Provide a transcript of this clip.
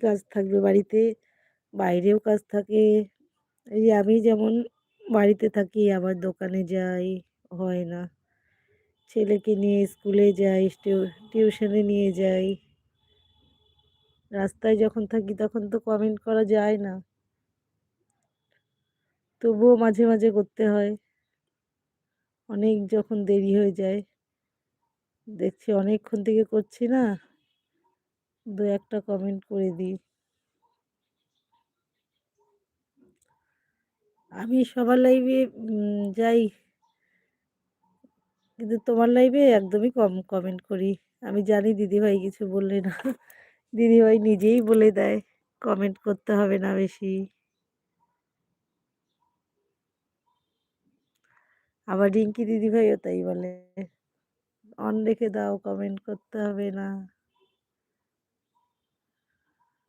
কাজ থাকবে বাড়িতে, বাইরেও কাজ থাকে। এই যে আমি যেমন বাড়িতে থাকি আবার দোকানে যাই, হয় না। ছেলেকে নিয়ে স্কুলে যাই, টিউশনে নিয়ে যাই। রাস্তায় যখন থাকি তখন তো কমেন্ট করা যায় না। তবুও মাঝে, মাঝে করতে হয়। অনেক যখন দেরি হয়ে যায়, দেখছি অনেকক্ষণ থেকে করছি না, ২-১ টা কমেন্ট করে দিই। আমি সবার লাইভে যাই, কিন্তু তোমার লাইভে একদমই কম কমেন্ট করি। আমি জানি দিদিভাই কিছু বললে না। দিদিভাই নিজেই বলে দেয়, কমেন্ট করতে হবে না বেশি। আবার রিঙ্কি দিদিভাইও তাই বলে। অন রেখে দাও, কমেন্ট করতে হবে না।